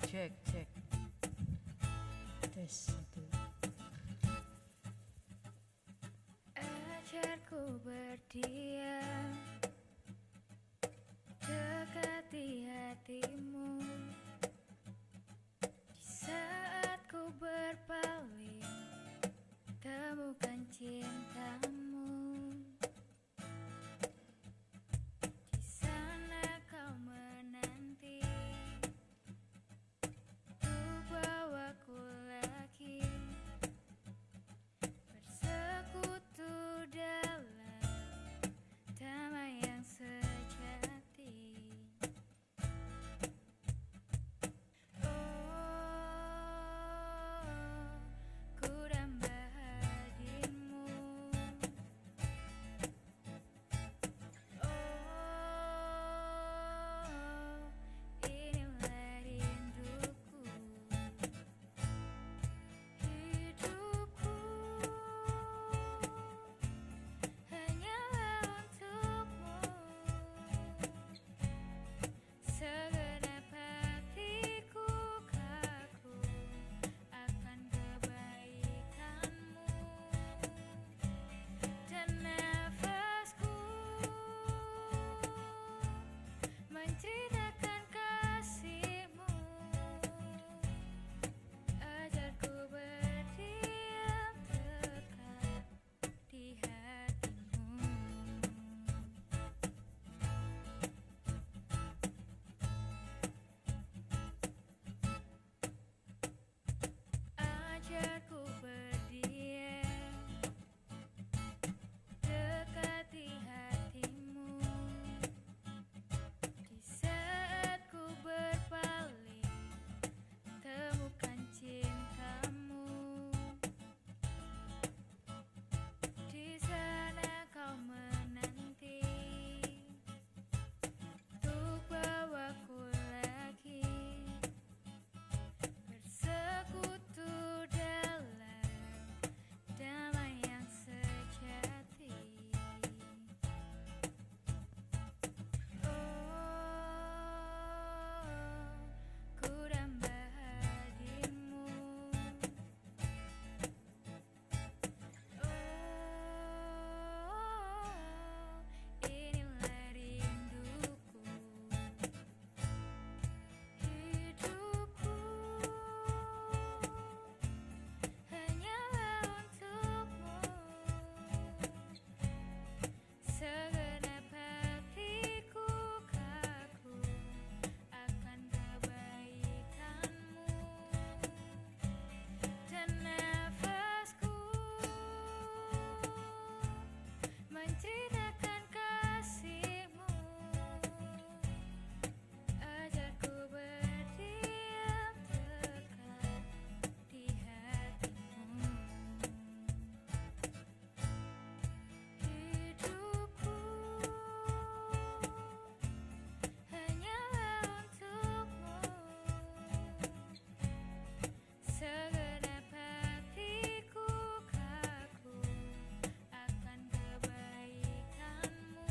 cek. Tes satu. Ajarku berdiam, dekati hatimu. Di saat ku berpaling, temukan cintamu. Di sana kau menanti, untuk bawaku lagi bersekutu dalam damai yang sejati. Oh, ku damba hadirmu. Oh, inilah rinduku. Hidupku hanyalah untukmu. Segenap hatiku kaku akan kebaikanmu. Dan nafasku menceritakan kasihmu. Ajarku berdiam dekat di hatimu. Ajarku berdiam, dekati hatimu. Di saat ku berpaling, temukan cintamu. Di sana kau menanti, untuk bawaku lagi bersekutu dalam damai yang sejati. Oh, ku damba hadirmu. Oh, inilah rinduku. Hidupku hanyalah untukmu. Segenap hatiku kaku akan kebaikanmu. Dan nafasku menceritakan kasihmu. Ajarku berdiam dekat di hatimu. Hidupku hanyalah untukmu. Segenap hatiku kaku akan kebaikanmu.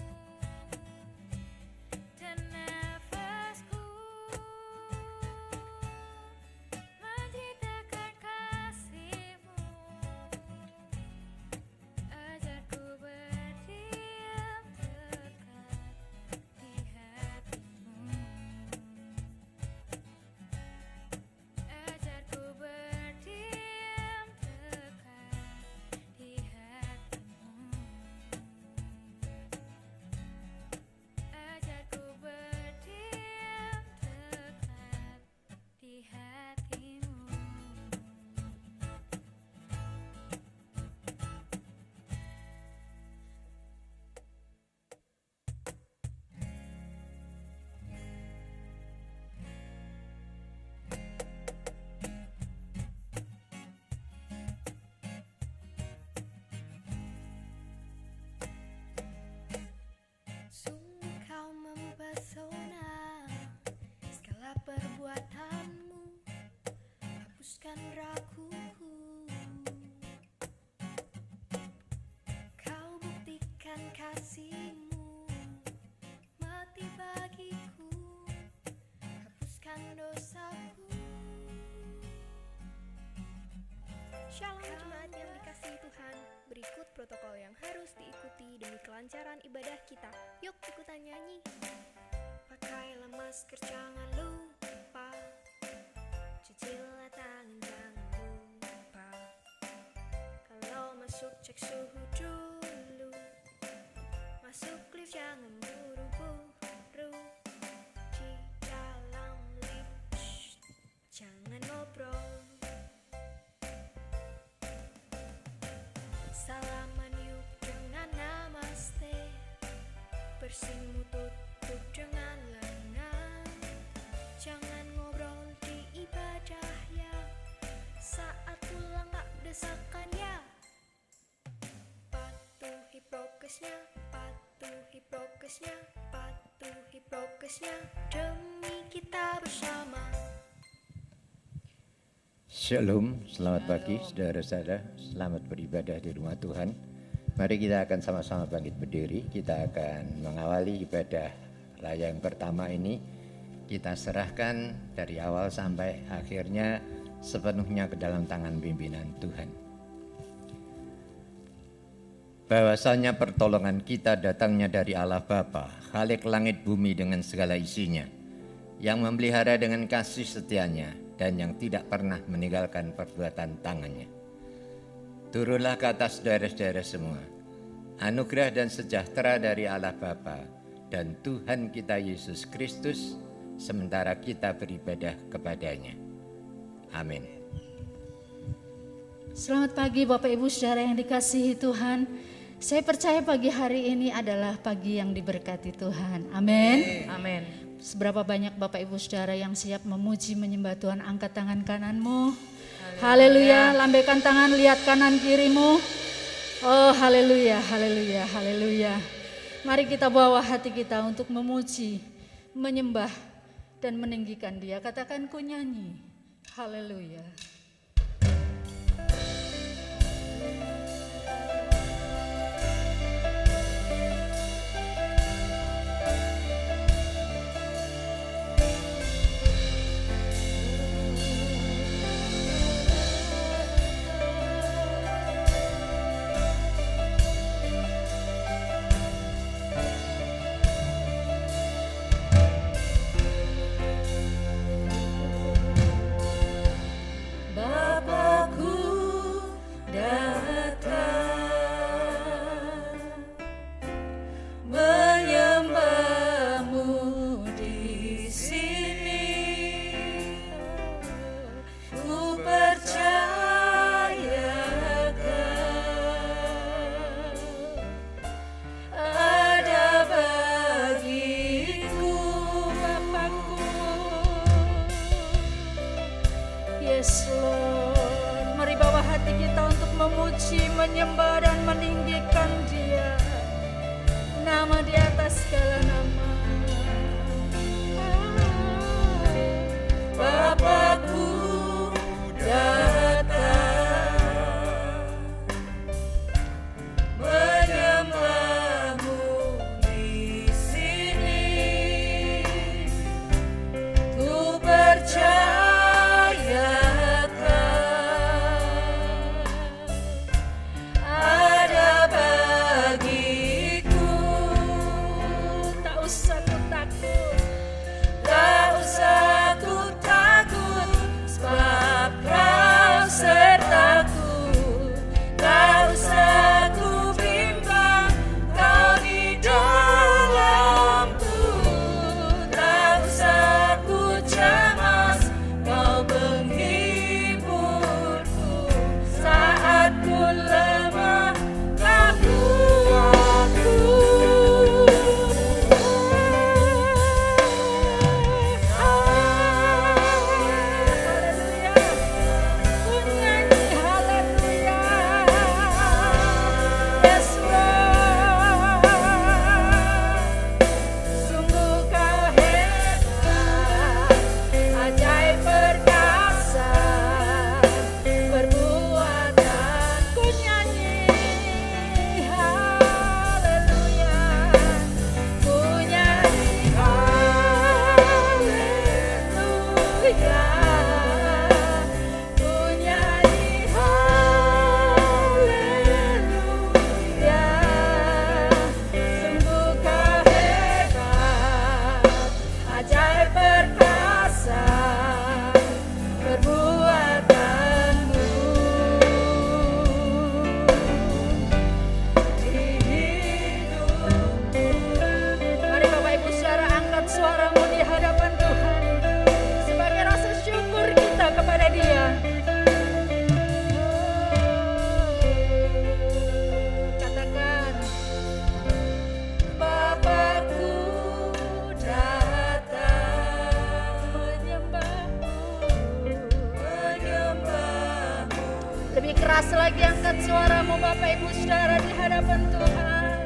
Dan nafasku menceritakan kasihmu. Ajarku berdiam dekat di hatimu. Ajarku berdiam dekat di hatimu. Ajarku berdiam dekat di hatimu. Sungguh kau mempesona, segala perbuatanmu hapuskan raguku. Kau buktikan kasihmu mati bagiku, hapuskan dosaku. Shalom jemaat yang dikasihi Tuhan. Berikut protokol yang harus diikuti demi kelancaran ibadah kita. Yuk ikutan nyanyi. Pakailah masker, jangan lupa. Cucilah tangan, jangan lupa. Kalau masuk cek suhu dulu. Masuk lift jangan buru-buru. Di dalam lift jangan ngobrol. Salaman yuk dengan namaste. Bersimu tutup dengan lengan. Jangan ngobrol di ibadah ya. Saat pulang gak desakan ya. Patuhi prokesnya, patuhi prokesnya, patuhi prokesnya. Demi kita bersama. Shalom, selamat pagi saudara-saudara, selamat beribadah di rumah Tuhan. Mari kita akan sama-sama bangkit berdiri, kita akan mengawali ibadah raya yang pertama ini. Kita serahkan dari awal sampai akhirnya sepenuhnya ke dalam tangan pimpinan Tuhan. Bahwasanya pertolongan kita datangnya dari Allah Bapa, Khalik langit bumi dengan segala isinya, yang memelihara dengan kasih setianya, dan yang tidak pernah meninggalkan perbuatan tangannya. Turunlah ke atas saudara-saudara semua, anugerah dan sejahtera dari Allah Bapa dan Tuhan kita Yesus Kristus, sementara kita beribadah kepadanya. Amin. Selamat pagi Bapak Ibu Saudara yang dikasihi Tuhan. Saya percaya pagi hari ini adalah pagi yang diberkati Tuhan. Amin. Amin. Seberapa banyak Bapak Ibu Saudara yang siap memuji menyembah Tuhan, angkat tangan kananmu. Haleluya, lambaikan tangan, lihat kanan kirimu. Oh haleluya, haleluya, haleluya. Mari kita bawa hati kita untuk memuji, menyembah dan meninggikan Dia. Katakan ku nyanyi. Haleluya. Yes Lord, mari bawa hati kita untuk memuji, menyembah dan meninggikan Dia. Nama di atas segala nama. Bapakku datang menyembahmu di sini. Ku percaya ada bagiku, tak usah Keras lagi angkat suaramu Bapak Ibu Saudara di hadapan Tuhan.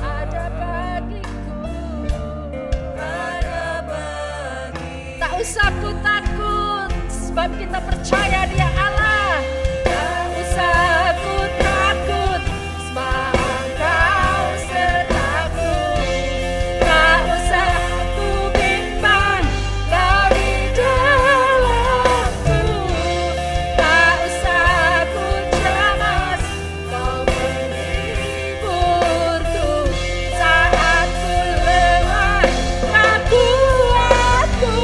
Ada bagiku. Tak usah ku takut, sebab kita percaya Dia Allah. Tak usah ku takut, sebab Engkau sertaku. Tak usah ku bimbang, Kau di dalamku. Tak usah ku cemas, Kau penghiburku. Saat ku lemah, Kau kuatku.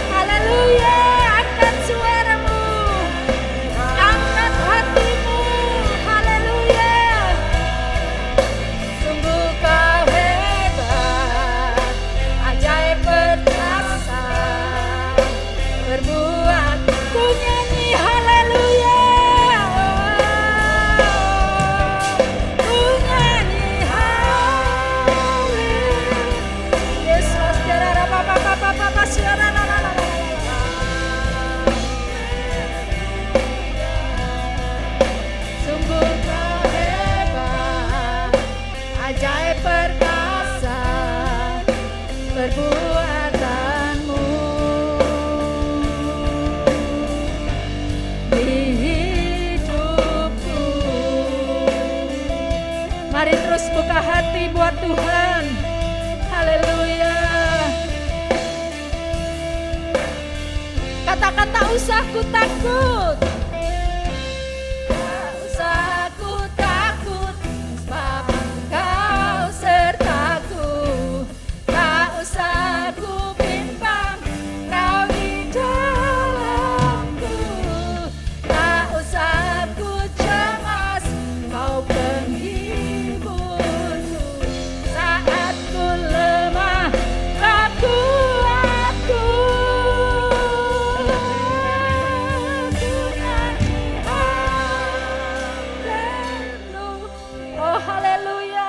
Haleluya, angkat suaramu, angkat hatimu, haleluya. Sungguh Kau hebat, ajaib perkasa, berbuat ku nyanyi haleluya. Ku nyanyi haleluya. Yesus, darah papa suara la la la la. Sungguh Kau hebat, ajaib perkasa, perbuatanmu di hidupku. Mari terus buka hati buat Tuhan. Haleluya. Katakan tak usah ku takut. Tak usah ku takut, sebab Engkau sertaku. Tak usah ku bimbang, Kau di dalamku. Tak usah ku cemas, Kau penghiburku. Saat ku lemah, Kau kuatku. Oh haleluya.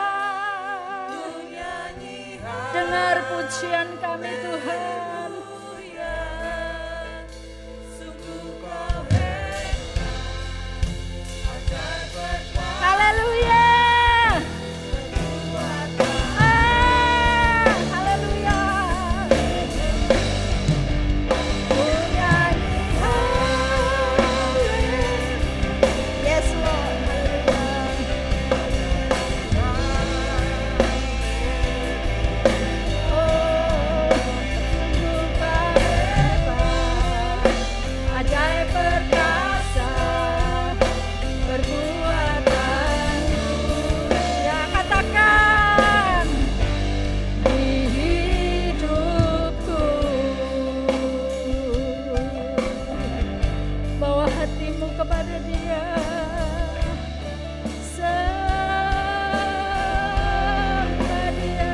Dengar pujian kami Tuhan. Haleluya. Haleluya. Ku nyanyi haleluya. Yes Lord. Ajaib perkasa, perbuatanmu. Ya katakan di hidupku. Bawa hatimu kepada Dia. Sembah Dia.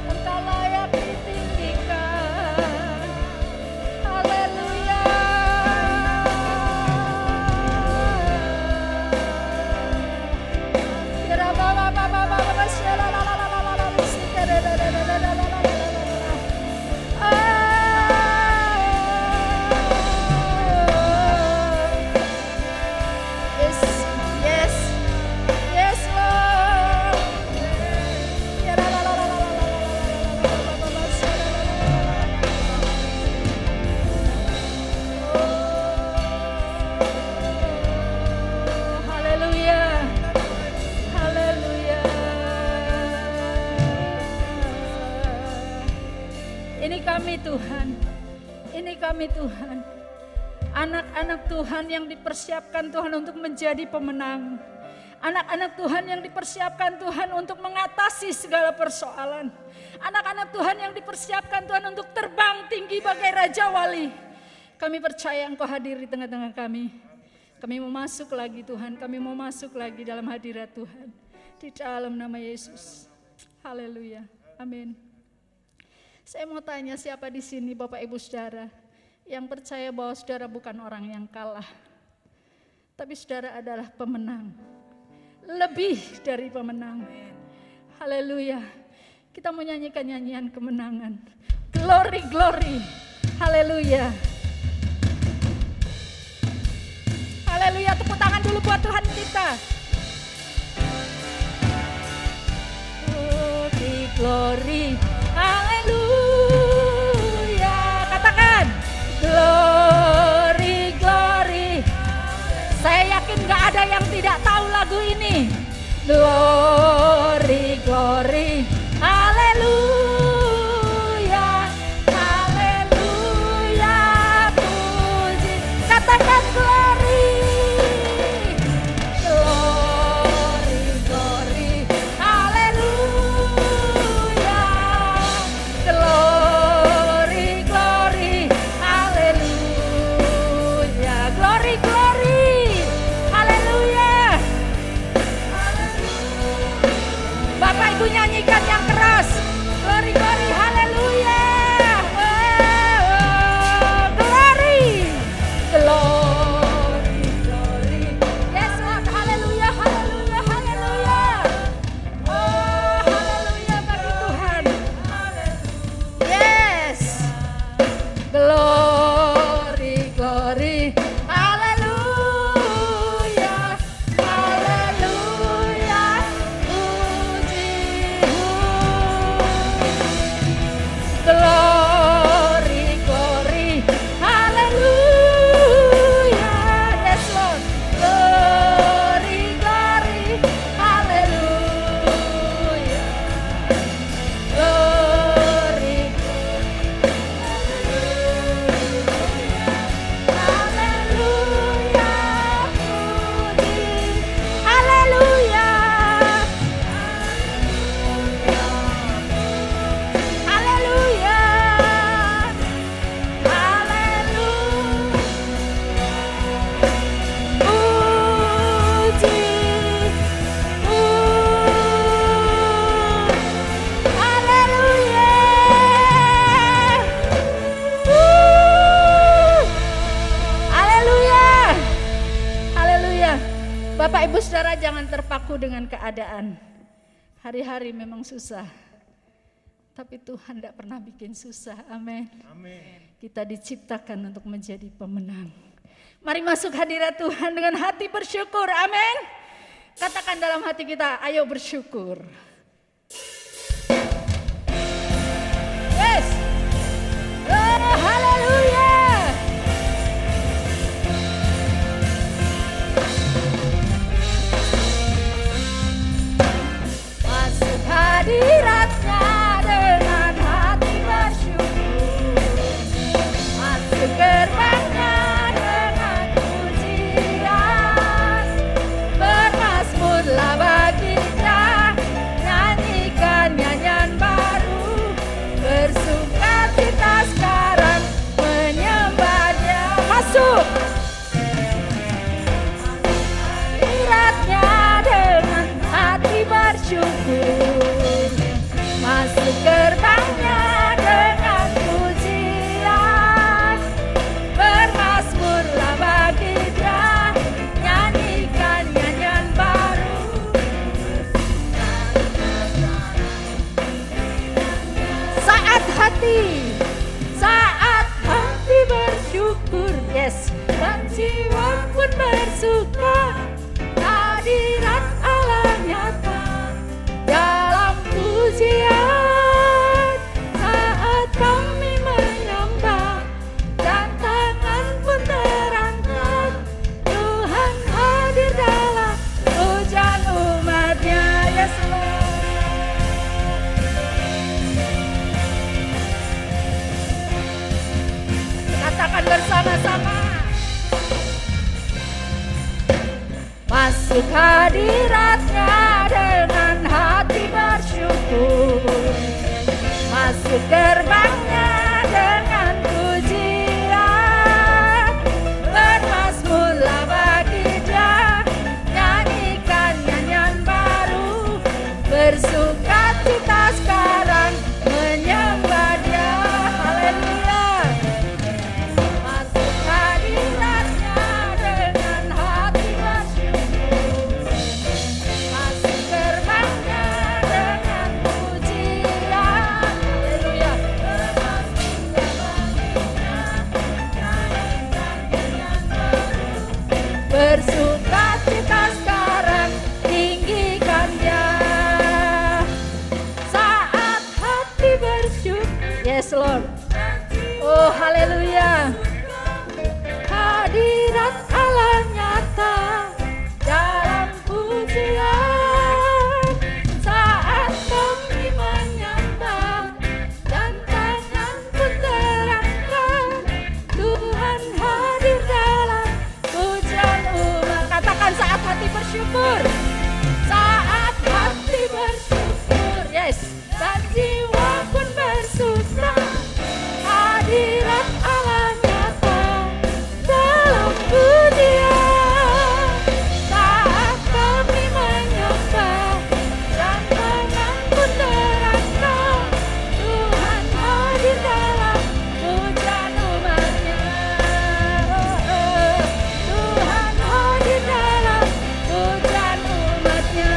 Engkau layak ditinggikan. Haleluya. Kira baba baba baba shela la la la la la la musika da da da da da da la la la la la. Yes, yes, yes Lord. Kira la la la la la la la la la baba shela la la la la la. Haleluya. Haleluya. Ini kami Tuhan. Ini kami Tuhan. Anak-anak Tuhan yang dipersiapkan Tuhan untuk menjadi pemenang. Anak-anak Tuhan yang dipersiapkan Tuhan untuk mengatasi segala persoalan. Anak-anak Tuhan yang dipersiapkan Tuhan untuk terbang tinggi bagai Raja Wali. Kami percaya Engkau hadir di tengah-tengah kami. Kami mau masuk lagi Tuhan, kami mau masuk lagi dalam hadirat Tuhan. Di dalam nama Yesus. Haleluya. Amin. Saya mau tanya siapa di sini Bapak Ibu Saudara yang percaya bahwa saudara bukan orang yang kalah. Tapi saudara adalah pemenang. Lebih dari pemenang. Haleluya. Kita mau nyanyikan nyanyian kemenangan. Glory, glory. Haleluya. Haleluya, tepuk tangan dulu buat Tuhan kita. Glory, glory. Haleluya. Katakan. Glory, glory. Saya yakin gak ada yang tidak tahu lagu ini. Glory, glory. Haleluya. Haleluya. Puji. Katakan glory. Glory, glory. Haleluya. Glory, glory. Haleluya. Glory, glory. Haleluya. Bapak Ibu nyanyikan yang keras. Glory, glory, haleluya. Glory. Glory, glory. Yes Lord, haleluya, haleluya, haleluya. Oh, haleluya bagi Tuhan. Yes. Glory, glory. Haleluya. Haleluya. Glory, glory, haleluya. Yes Lord. Glory, glory, haleluya. Glory, haleluya. Puji, haleluya. Haleluya. Haleluya. Puji. Haleluya. Haleluya. Haleluya. Bapak Ibu Saudara, jangan terpaku dengan keadaan. Hari-hari memang susah. Tapi Tuhan tidak pernah bikin susah, amin. Kita diciptakan untuk menjadi pemenang. Mari masuk hadirat Tuhan dengan hati bersyukur, amin. Katakan dalam hati kita, ayo bersyukur. Yes. Oh, haleluya. Masuk hadiratnya dengan hati bersyukur. Masuk gerbangnya dengan pujian. Bermazmurlah bagi Dia, nyanyikan nyanyian baru. Bersukacita sekarang menyembah Dia. Masuk hadiratnya dengan hati bersyukur. Masuk gerbangnya dengan pujian. Bermazmurlah bagi Dia, nyanyikan nyanyian baru. Saat hati bersyukur, yes, dan jiwa pun bersuka. Hadirat Allah nyata dalam pujian. Saat kami menyembah dan tangan pun terangkat, Tuhan hadir dalam hujan umat-Nya. Yes Lord. Katakan bersama-sama. Masuk hadiratnya dengan hati bersyukur. Masuk gerbangnya dengan pujian. Bermazmurlah bagi Dia, nyanyikan nyanyian baru. Bersukacita sekarang menyembah Dia. Haleluya. Masuk hadiratnya dengan hati Oh haleluya. Hadirat Allah nyata dalam pujian saat kami menyembah dan tangan pun terangkat. Tuhan hadir dalam pujian umat. Katakan saat hati bersyukur. Saat hati bersyukur, yes, dan jiwa pun bersuka. Hadirat Allah nyata dalam pujian saat kami menyembah dan tangan pun terangkat. Tuhan hadir dalam pujian umatnya. Tuhan hadir dalam pujian umatnya.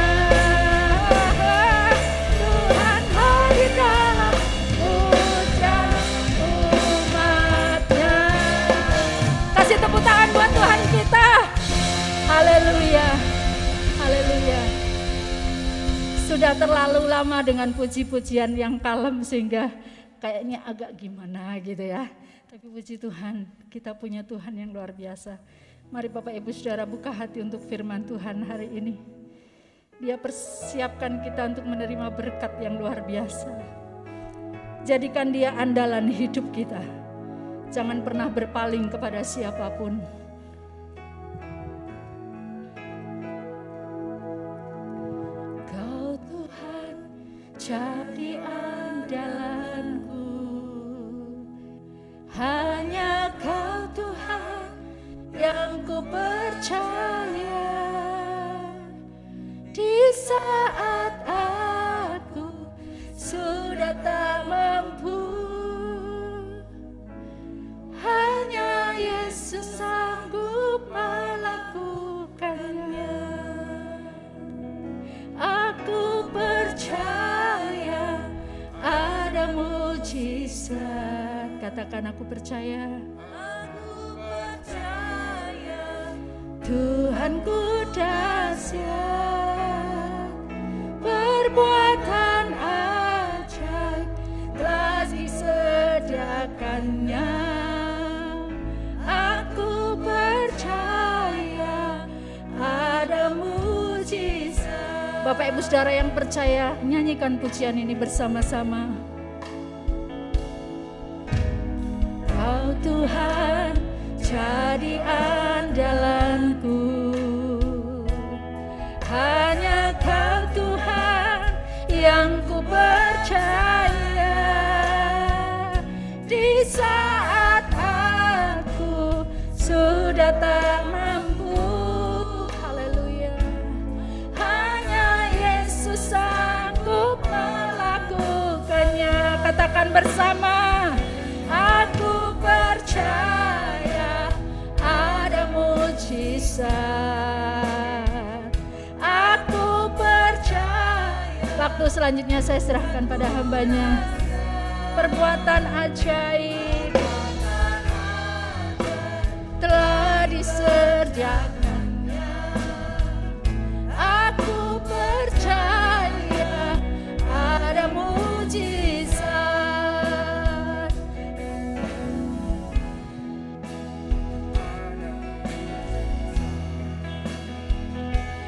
Tuhan hadir dalam pujian umatnya. Kasih tepuk tangan buat Tuhan kita. Haleluya. Haleluya. Sudah terlalu lama dengan puji-pujian yang kalem sehingga kayaknya agak gimana gitu ya. Tapi puji Tuhan, kita punya Tuhan yang luar biasa. Mari Bapak Ibu Saudara buka hati untuk firman Tuhan hari ini. Dia persiapkan kita untuk menerima berkat yang luar biasa. Jadikan dia andalan hidup kita. Jangan pernah berpaling kepada siapapun. Kau Tuhan jadi andalanku. Hanya Kau Tuhan yang ku percaya. Di saat aku sudah tak mampu, hanya Yesus sanggup melakukannya. Aku percaya ada mujizat. Katakan aku percaya. Aku percaya Tuhanku dahsyat. Perbuatan ajaib telah disediakannya. Aku percaya ada mujizat. Bapak Ibu Saudara yang percaya, nyanyikan pujian ini bersama-sama. Kau Tuhan jadi andalanku. Hanya Kau Tuhan yang ku percaya. Di saat aku sudah tak mampu, haleluya, hanya Yesus sanggup melakukannya. Katakan bersama, aku percaya ada mujizat. Aku percaya. Waktu selanjutnya saya serahkan pada hambanya. Perbuatan ajaib telah disediakannya. Aku percaya ada mujizat.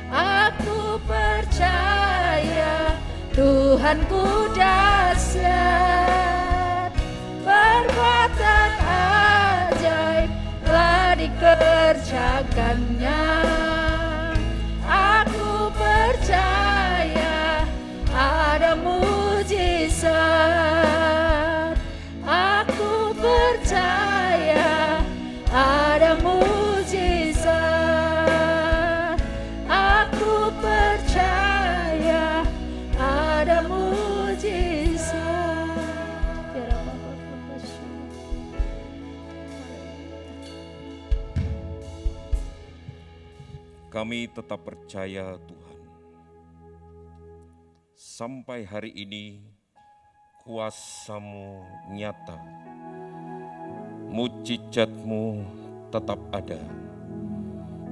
Aku percaya Tuhanku dahsyat. Perbuatan ajaib telah dikerjakannya. Aku percaya ada mujizat. Aku percaya ada mujizat. Aku percaya ada mujizat. Kami tetap percaya Tuhan. Sampai hari ini kuasa-Mu nyata. Mujizat-Mu tetap ada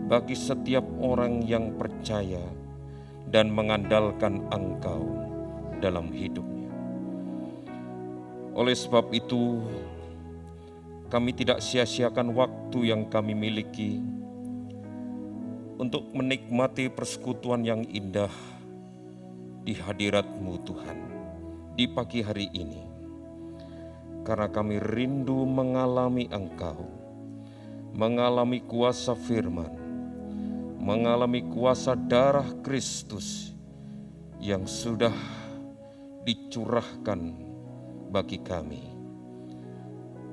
bagi setiap orang yang percaya dan mengandalkan Engkau dalam hidupnya. Oleh sebab itu, kami tidak sia-siakan waktu yang kami miliki untuk menikmati persekutuan yang indah di hadirat-Mu Tuhan di pagi hari ini. Karena kami rindu mengalami Engkau, mengalami kuasa firman, mengalami kuasa darah Kristus yang sudah dicurahkan bagi kami.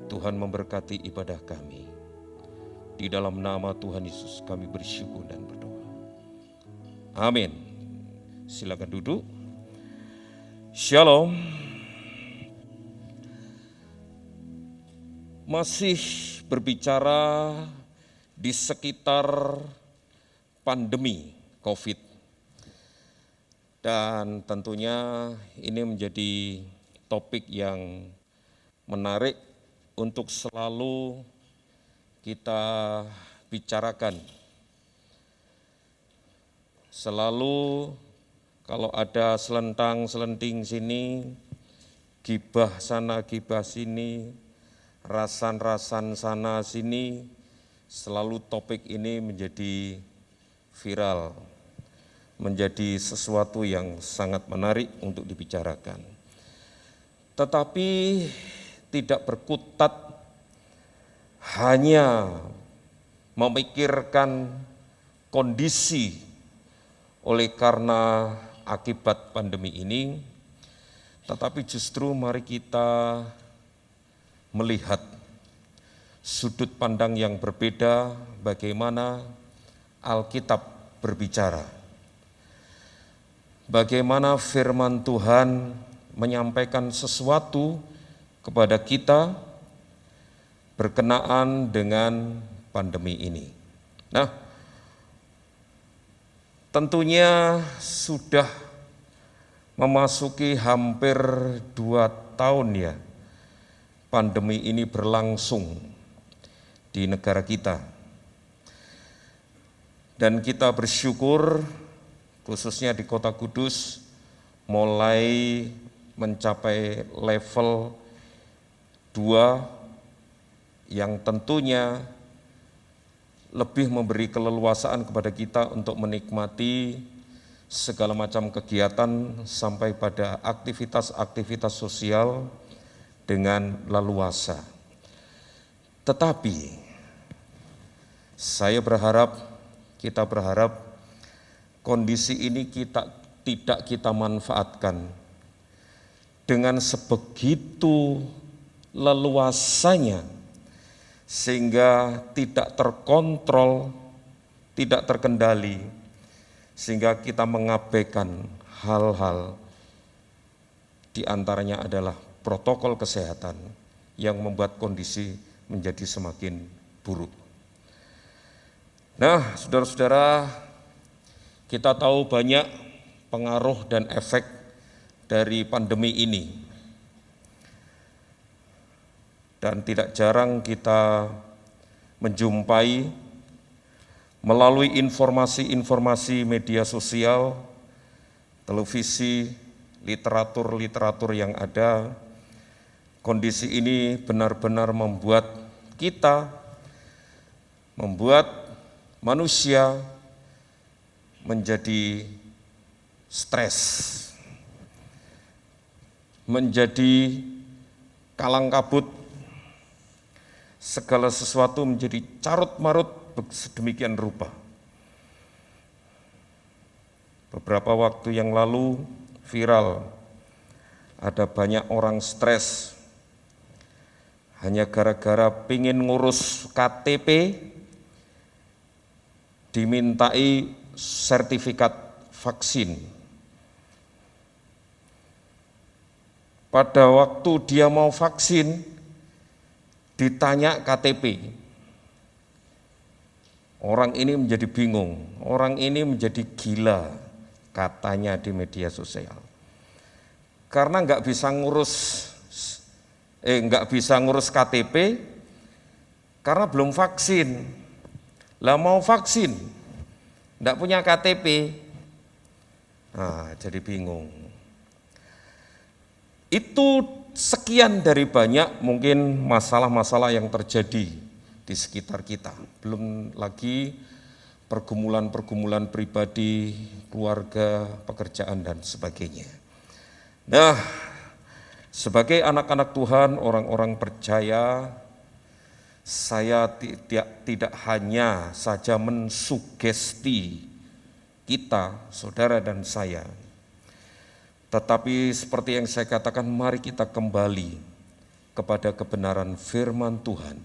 Tuhan memberkati ibadah kami. Di dalam nama Tuhan Yesus kami bersyukur dan berdoa. Amin. Silakan duduk. Shalom. Masih berbicara di sekitar pandemi COVID. Dan tentunya ini menjadi topik yang menarik untuk selalu kita bicarakan. Selalu kalau ada selentang-selenting sini, gibah sana, gibah sini, rasan-rasan sana sini, selalu topik ini menjadi viral, menjadi sesuatu yang sangat menarik untuk dibicarakan. Tetapi tidak berkutat hanya memikirkan kondisi oleh karena akibat pandemi ini, tetapi justru mari kita melihat sudut pandang yang berbeda bagaimana Alkitab berbicara. Bagaimana firman Tuhan menyampaikan sesuatu kepada kita berkenaan dengan pandemi ini. Nah, tentunya sudah memasuki hampir 2 tahun ya pandemi ini berlangsung di negara kita. Dan kita bersyukur khususnya di Kota Kudus mulai mencapai level 2 yang tentunya lebih memberi keleluasaan kepada kita untuk menikmati segala macam kegiatan sampai pada aktivitas-aktivitas sosial dengan leluasa. Tetapi kita berharap kondisi ini tidak kita manfaatkan dengan sebegitu leluasanya sehingga tidak terkontrol, tidak terkendali, sehingga kita mengabaikan hal-hal di antaranya adalah protokol kesehatan yang membuat kondisi menjadi semakin buruk. Nah, saudara-saudara, kita tahu banyak pengaruh dan efek dari pandemi ini. Dan tidak jarang kita menjumpai melalui informasi-informasi media sosial, televisi, literatur yang ada, kondisi ini benar-benar membuat manusia menjadi stres, menjadi kalang kabut, segala sesuatu menjadi carut-marut sedemikian rupa. Beberapa waktu yang lalu viral, ada banyak orang stres hanya gara-gara pingin ngurus KTP, dimintai sertifikat vaksin. Pada waktu dia mau vaksin, ditanya KTP. Orang ini menjadi bingung, orang ini menjadi gila, katanya di media sosial. Karena nggak bisa ngurus KTP karena belum vaksin. Lah mau vaksin, nggak punya KTP, jadi bingung. Itu sekian dari banyak mungkin masalah-masalah yang terjadi di sekitar kita. Belum lagi pergumulan-pergumulan pribadi, keluarga, pekerjaan, dan sebagainya. Nah, sebagai anak-anak Tuhan, orang-orang percaya, saya tidak hanya saja mensugesti kita, saudara dan saya, tetapi seperti yang saya katakan, mari kita kembali kepada kebenaran firman Tuhan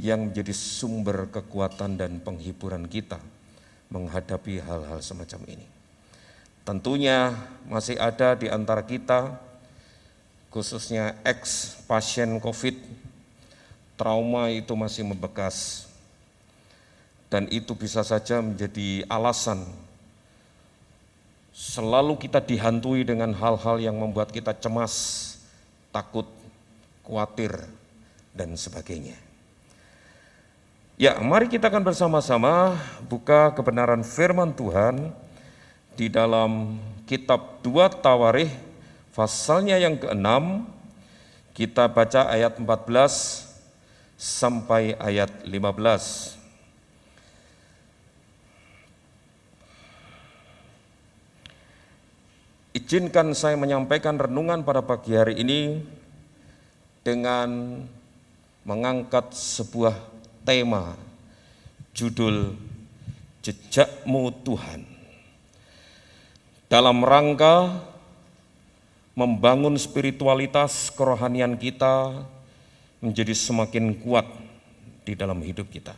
yang menjadi sumber kekuatan dan penghiburan kita menghadapi hal-hal semacam ini. Tentunya masih ada di antara kita, khususnya ex-pasien COVID, trauma itu masih membekas, dan itu bisa saja menjadi alasan selalu kita dihantui dengan hal-hal yang membuat kita cemas, takut, khawatir, dan sebagainya. Ya, mari kita akan bersama-sama buka kebenaran firman Tuhan di dalam kitab 2 Tawarikh, pasalnya yang ke-6, kita baca ayat 14 sampai ayat 15. Izinkan saya menyampaikan renungan pada pagi hari ini dengan mengangkat sebuah tema, judul Jejakmu Tuhan. Dalam rangka membangun spiritualitas kerohanian kita menjadi semakin kuat di dalam hidup kita.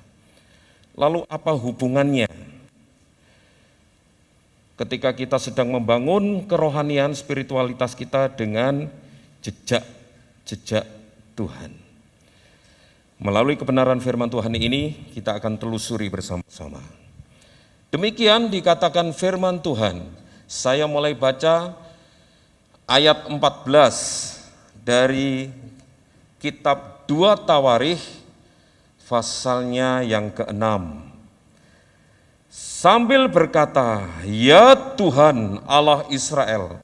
Lalu apa hubungannya ketika kita sedang membangun kerohanian spiritualitas kita dengan jejak-jejak Tuhan? Melalui kebenaran firman Tuhan ini kita akan telusuri bersama-sama. Demikian dikatakan firman Tuhan. Saya mulai baca ayat 14 dari kitab 2 Tawarikh, pasalnya yang ke-6. Sambil berkata, "Ya Tuhan Allah Israel,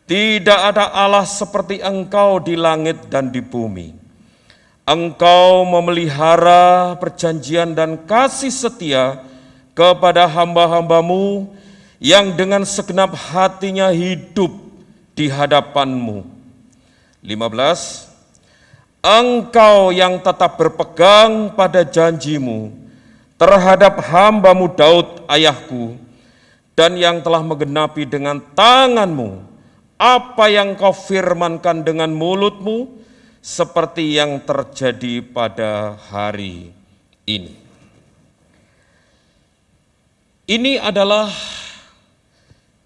tidak ada Allah seperti Engkau di langit dan di bumi. Engkau memelihara perjanjian dan kasih setia kepada hamba-hambamu yang dengan segenap hatinya hidup di hadapan-Mu." 15. Engkau yang tetap berpegang pada janji-Mu terhadap hamba-Mu Daud ayahku, dan yang telah menggenapi dengan tangan-Mu apa yang Kau firmankan dengan mulut-Mu, seperti yang terjadi pada hari ini. Ini adalah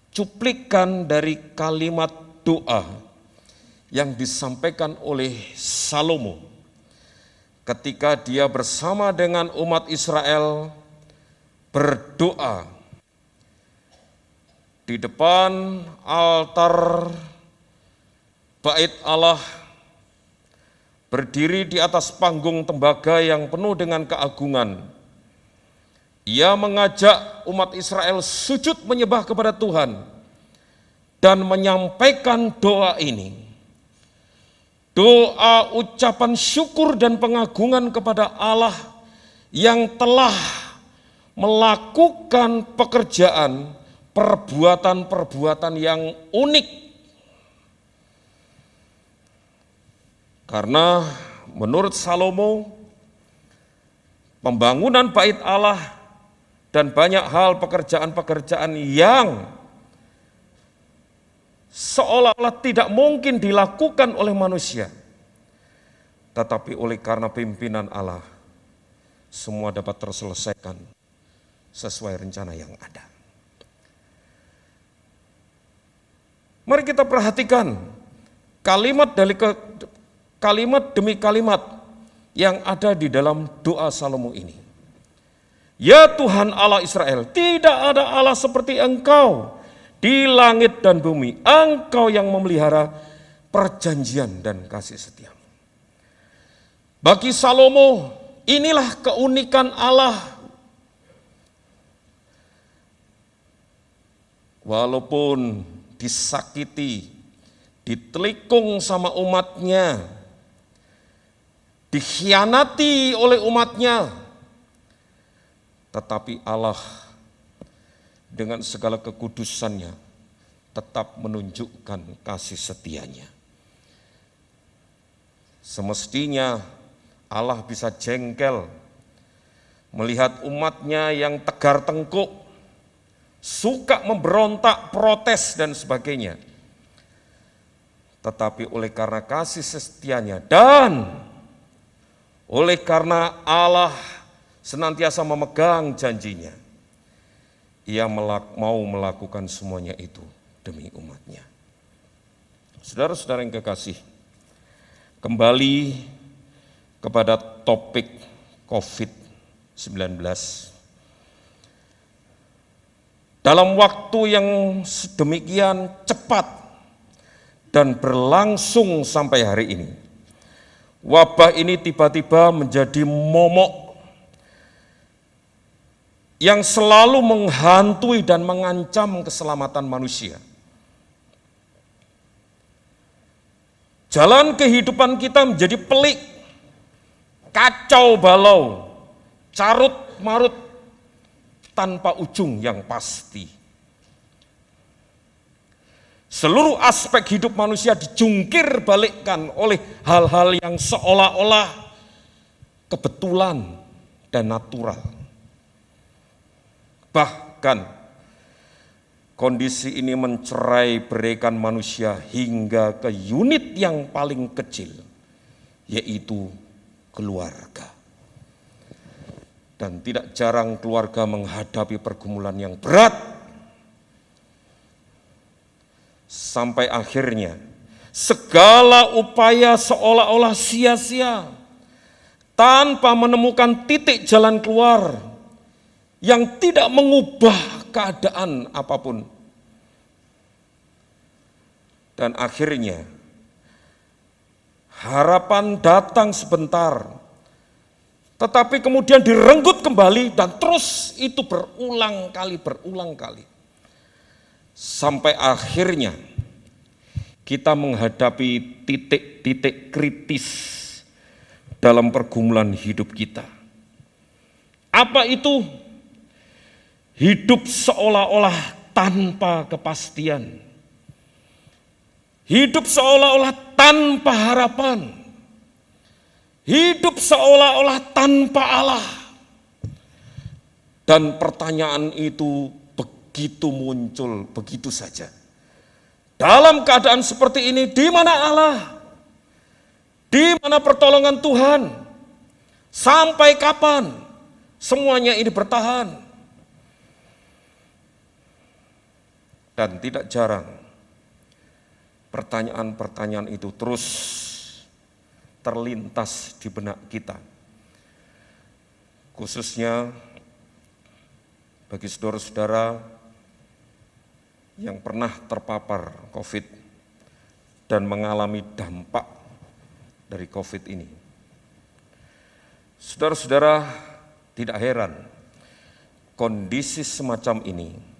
cuplikan dari kalimat doa yang disampaikan oleh Salomo ketika dia bersama dengan umat Israel berdoa di depan altar bait Allah, berdiri di atas panggung tembaga yang penuh dengan keagungan. Ia mengajak umat Israel sujud menyembah kepada Tuhan dan menyampaikan doa ini. Doa ucapan syukur dan pengagungan kepada Allah yang telah melakukan pekerjaan, perbuatan-perbuatan yang unik. Karena menurut Salomo, pembangunan bait Allah dan banyak hal pekerjaan-pekerjaan yang seolah-olah tidak mungkin dilakukan oleh manusia, tetapi oleh karena pimpinan Allah, semua dapat terselesaikan sesuai rencana yang ada. Mari kita perhatikan kalimat demi kalimat yang ada di dalam doa Salomo ini. Ya Tuhan Allah Israel, tidak ada Allah seperti Engkau di langit dan bumi. Engkau yang memelihara perjanjian dan kasih setia. Bagi Salomo, inilah keunikan Allah. Walaupun disakiti, ditelikung sama umatnya, dikhianati oleh umatnya, tetapi Allah dengan segala kekudusannya tetap menunjukkan kasih setianya. Semestinya Allah bisa jengkel melihat umatnya yang tegar tengkuk, suka memberontak, protes dan sebagainya. Tetapi oleh karena kasih setianya dan oleh karena Allah senantiasa memegang janjinya, Ia mau melakukan semuanya itu demi umatnya. Saudara-saudara yang kekasih, kembali kepada topik COVID-19. Dalam waktu yang sedemikian cepat dan berlangsung sampai hari ini, wabah ini tiba-tiba menjadi momok yang selalu menghantui dan mengancam keselamatan manusia. Jalan kehidupan kita menjadi pelik, kacau balau, carut marut, tanpa ujung yang pasti. Seluruh aspek hidup manusia dijungkir balikkan oleh hal-hal yang seolah-olah kebetulan dan natural. Bahkan kondisi ini mencerai-beraikan manusia hingga ke unit yang paling kecil, yaitu keluarga. Dan tidak jarang keluarga menghadapi pergumulan yang berat, sampai akhirnya segala upaya seolah-olah sia-sia tanpa menemukan titik jalan keluar yang tidak mengubah keadaan apapun. Dan akhirnya harapan datang sebentar, tetapi kemudian direnggut kembali dan terus itu berulang kali. Sampai akhirnya kita menghadapi titik-titik kritis dalam pergumulan hidup kita. Apa itu? Hidup seolah-olah tanpa kepastian. Hidup seolah-olah tanpa harapan. Hidup seolah-olah tanpa Allah. Dan pertanyaan itu begitu muncul, begitu saja. Dalam keadaan seperti ini, di mana Allah? Di mana pertolongan Tuhan? Sampai kapan semuanya ini bertahan? Dan tidak jarang pertanyaan-pertanyaan itu terus terlintas di benak kita. Khususnya bagi saudara-saudara yang pernah terpapar COVID dan mengalami dampak dari COVID ini. Saudara-saudara, tidak heran kondisi semacam ini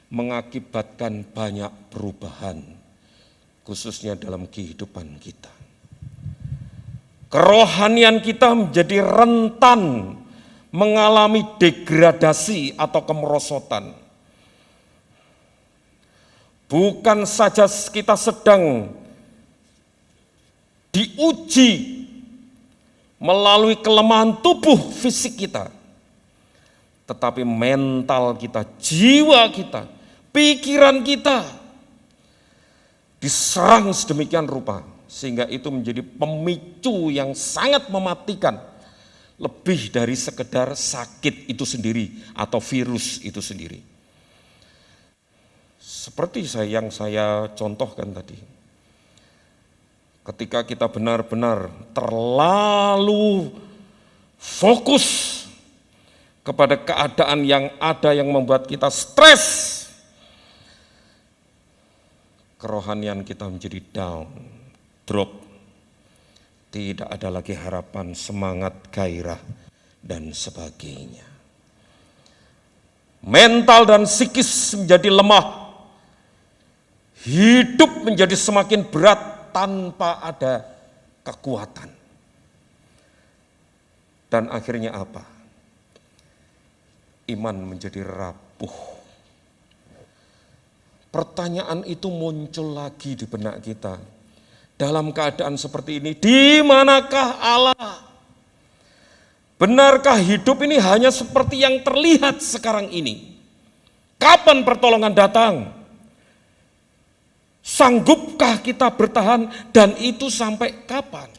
mengakibatkan banyak perubahan, khususnya dalam kehidupan kita. Kerohanian kita menjadi rentan mengalami degradasi atau kemerosotan. Bukan saja kita sedang diuji melalui kelemahan tubuh fisik kita, tetapi mental kita, jiwa kita, pikiran kita diserang sedemikian rupa, sehingga itu menjadi pemicu yang sangat mematikan, lebih dari sekedar sakit itu sendiri atau virus itu sendiri. Seperti yang saya contohkan tadi, ketika kita benar-benar terlalu fokus kepada keadaan yang ada yang membuat kita stres, kerohanian kita menjadi down, drop. Tidak ada lagi harapan, semangat, gairah, dan sebagainya. Mental dan psikis menjadi lemah, Hidup menjadi semakin berat tanpa ada kekuatan. Dan akhirnya apa? Iman menjadi rapuh. Pertanyaan itu muncul lagi di benak kita. Dalam keadaan seperti ini, di manakah Allah? Benarkah hidup ini hanya seperti yang terlihat sekarang ini? Kapan pertolongan datang? Sanggupkah kita bertahan dan itu sampai kapan?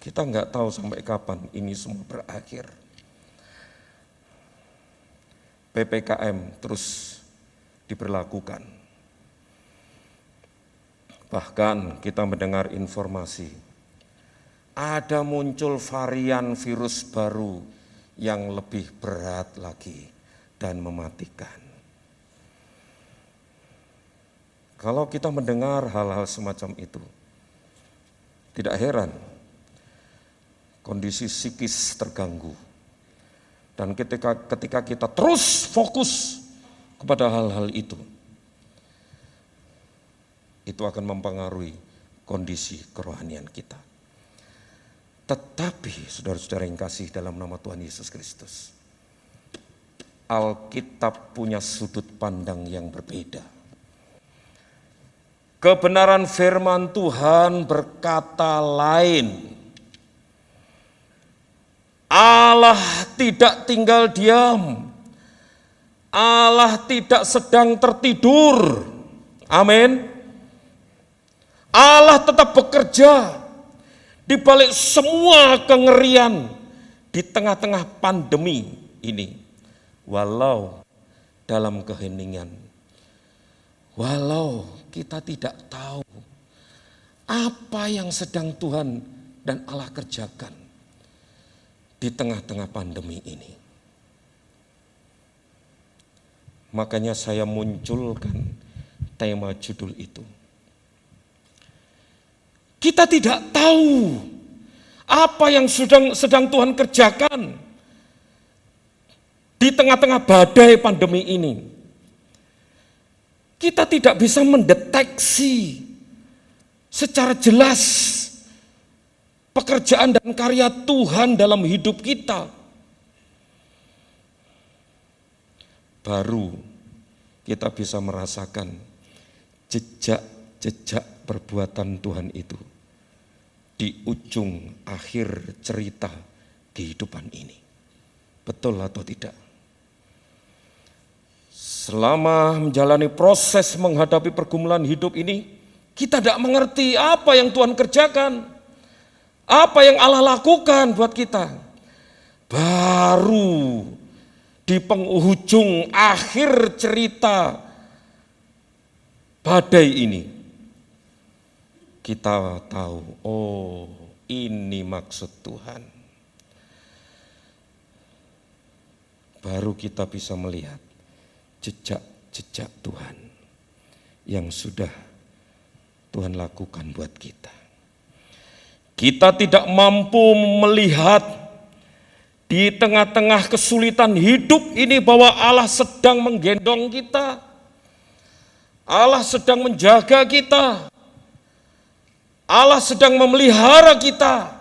Kita nggak tahu sampai kapan ini semua berakhir. PPKM terus diberlakukan. Bahkan kita mendengar informasi, ada muncul varian virus baru yang lebih berat lagi dan mematikan. Kalau kita mendengar hal-hal semacam itu, tidak heran kondisi psikis terganggu. Dan ketika kita terus fokus kepada hal-hal itu akan mempengaruhi kondisi kerohanian kita. Tetapi saudara-saudara yang kasih dalam nama Tuhan Yesus Kristus, Alkitab punya sudut pandang yang berbeda. Kebenaran firman Tuhan berkata lain. Allah tidak tinggal diam. Allah tidak sedang tertidur. Amin. Allah tetap bekerja di balik semua kengerian di tengah-tengah pandemi ini. Walau dalam keheningan, walau kita tidak tahu apa yang sedang Tuhan dan Allah kerjakan di tengah-tengah pandemi ini. Makanya saya munculkan tema judul itu. Kita tidak tahu apa yang sedang Tuhan kerjakan di tengah-tengah badai pandemi ini. Kita tidak bisa mendeteksi secara jelas pekerjaan dan karya Tuhan dalam hidup kita. Baru kita bisa merasakan jejak-jejak perbuatan Tuhan itu di ujung akhir cerita kehidupan ini. Betul atau tidak? Selama menjalani proses menghadapi pergumulan hidup ini, kita tidak mengerti apa yang Tuhan kerjakan, apa yang Allah lakukan buat kita. Baru di penghujung akhir cerita badai ini, kita tahu, oh ini maksud Tuhan. Baru kita bisa melihat jejak-jejak Tuhan yang sudah Tuhan lakukan buat kita. Kita tidak mampu melihat di tengah-tengah kesulitan hidup ini bahwa Allah sedang menggendong kita. Allah sedang menjaga kita. Allah sedang memelihara kita.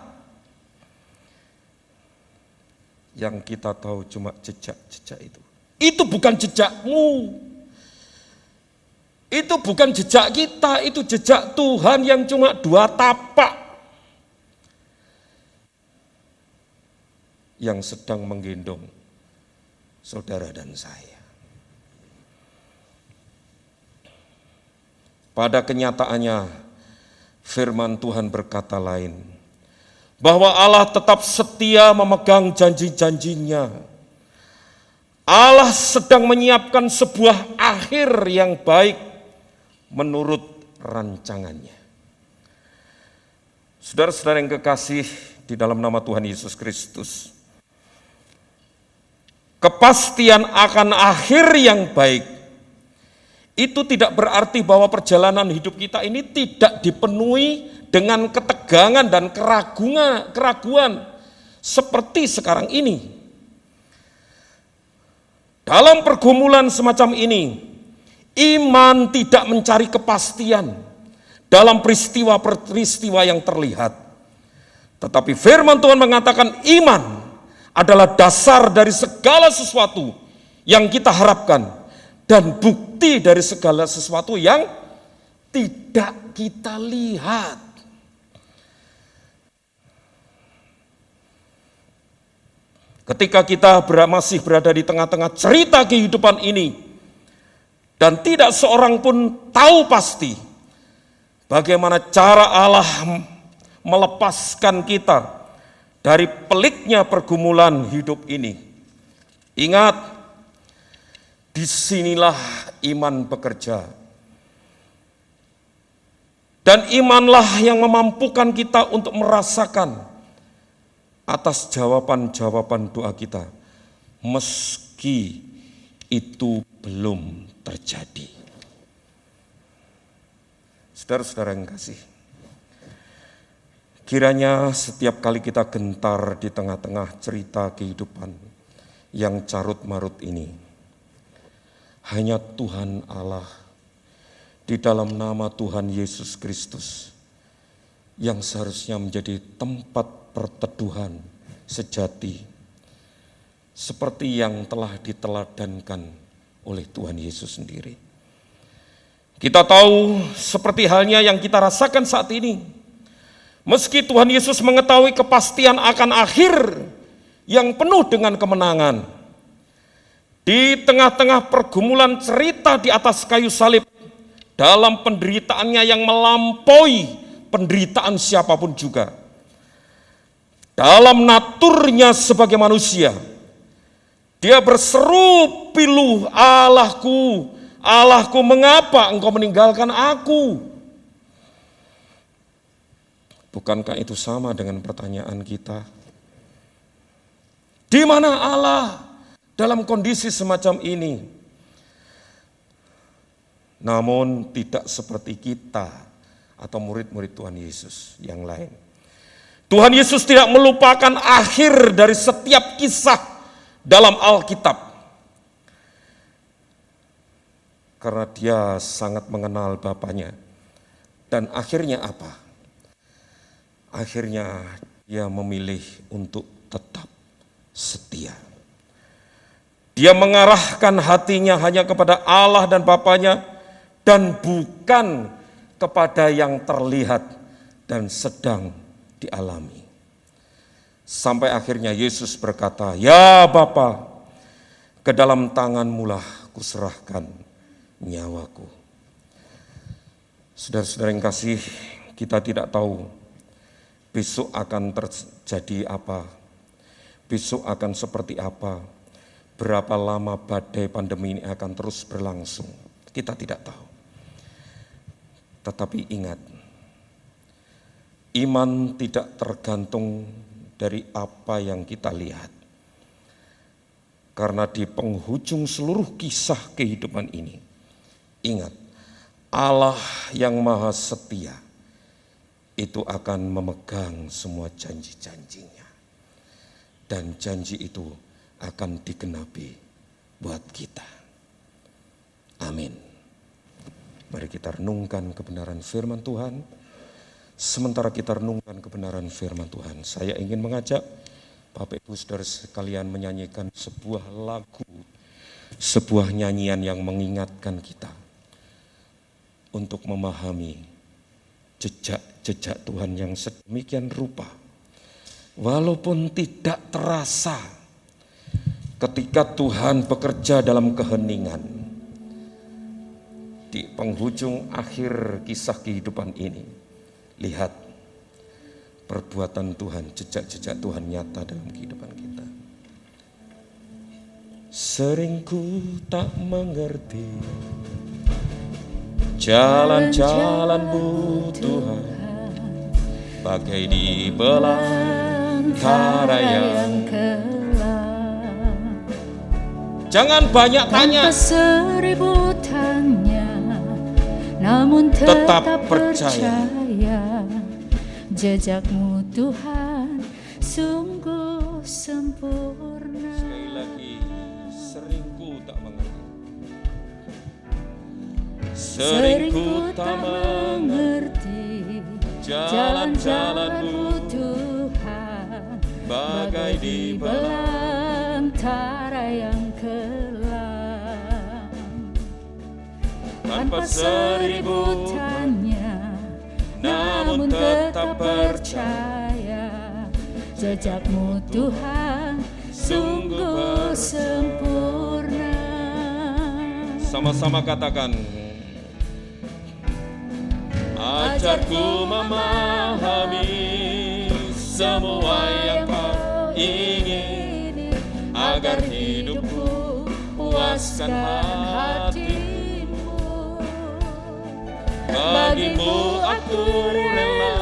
Yang kita tahu cuma jejak-jejak itu. Itu bukan jejakmu. Itu bukan jejak kita, itu jejak Tuhan yang cuma 2 tapak. Yang sedang menggendong saudara dan saya. Pada kenyataannya, firman Tuhan berkata lain, bahwa Allah tetap setia memegang janji-janjinya. Allah sedang menyiapkan sebuah akhir yang baik menurut rancangannya. Saudara-saudara yang kekasih di dalam nama Tuhan Yesus Kristus, kepastian akan akhir yang baik itu tidak berarti bahwa perjalanan hidup kita ini tidak dipenuhi dengan ketegangan dan keraguan seperti sekarang ini. Dalam pergumulan semacam ini, iman tidak mencari kepastian dalam peristiwa-peristiwa yang terlihat. Tetapi firman Tuhan mengatakan iman adalah dasar dari segala sesuatu yang kita harapkan dan bukti dari segala sesuatu yang tidak kita lihat. Ketika kita masih berada di tengah-tengah cerita kehidupan ini, dan tidak seorang pun tahu pasti bagaimana cara Allah melepaskan kita dari peliknya pergumulan hidup ini. Ingat, disinilah iman bekerja. Dan imanlah yang memampukan kita untuk merasakan atas jawaban-jawaban doa kita, meski itu belum terjadi. Saudara-saudara yang kasih, kiranya setiap kali kita gentar di tengah-tengah cerita kehidupan yang carut-marut ini, hanya Tuhan Allah di dalam nama Tuhan Yesus Kristus yang seharusnya menjadi tempat perteduhan sejati, seperti yang telah diteladankan oleh Tuhan Yesus sendiri. Kita tahu seperti halnya yang kita rasakan saat ini, meski Tuhan Yesus mengetahui kepastian akan akhir yang penuh dengan kemenangan, di tengah-tengah pergumulan cerita di atas kayu salib, dalam penderitaannya yang melampaui penderitaan siapapun juga, dalam naturnya sebagai manusia, dia berseru piluh, Allahku, Allahku, mengapa engkau meninggalkan aku? Bukankah itu sama dengan pertanyaan kita? Di mana Allah dalam kondisi semacam ini? Namun tidak seperti kita atau murid-murid Tuhan Yesus yang lain. Tuhan Yesus tidak melupakan akhir dari setiap kisah dalam Alkitab. Karena dia sangat mengenal Bapanya. Dan akhirnya apa? Akhirnya dia memilih untuk tetap setia. Dia mengarahkan hatinya hanya kepada Allah dan Bapanya dan bukan kepada yang terlihat dan sedang dialami. Sampai akhirnya Yesus berkata, "Ya Bapa, ke dalam tangan-Mu lah kuserahkan nyawaku." Saudara-saudara yang kasih, kita tidak tahu besok akan terjadi apa, besok akan seperti apa, berapa lama badai pandemi ini akan terus berlangsung. Kita tidak tahu. Tetapi ingat, iman tidak tergantung dari apa yang kita lihat. Karena di penghujung seluruh kisah kehidupan ini, ingat, Allah yang maha setia itu akan memegang semua janji-janjinya. Dan janji itu akan digenapi buat kita. Amin. Mari kita renungkan kebenaran firman Tuhan. Sementara kita renungkan kebenaran firman Tuhan, saya ingin mengajak Bapak Ibu Saudara sekalian menyanyikan sebuah lagu, sebuah nyanyian yang mengingatkan kita untuk memahami jejak-jejak Tuhan yang sedemikian rupa. Walaupun tidak terasa ketika Tuhan bekerja dalam keheningan, di penghujung akhir kisah kehidupan ini, lihat perbuatan Tuhan, jejak-jejak Tuhan nyata dalam kehidupan kita. Sering ku tak mengerti jalan-jalan-Mu Tuhan, bagai di belantara yang gelap. Jangan banyak tanya, seribu tanya, namun tetap percaya. Jejak-Mu Tuhan sungguh sempurna. Sekali lagi, sering ku Sering ku tak mengerti jalan-jalan-Mu Tuhan, bagai di belantara yang kelam. tanpa Tanpa seribu tanya, namun tetap percaya, jejak-Mu Tuhan sungguh sempurna. Sama-sama katakan, ajarku memahami semua yang Kau ingini, agar hidupku puaskan hatimu. Bagimu aku rela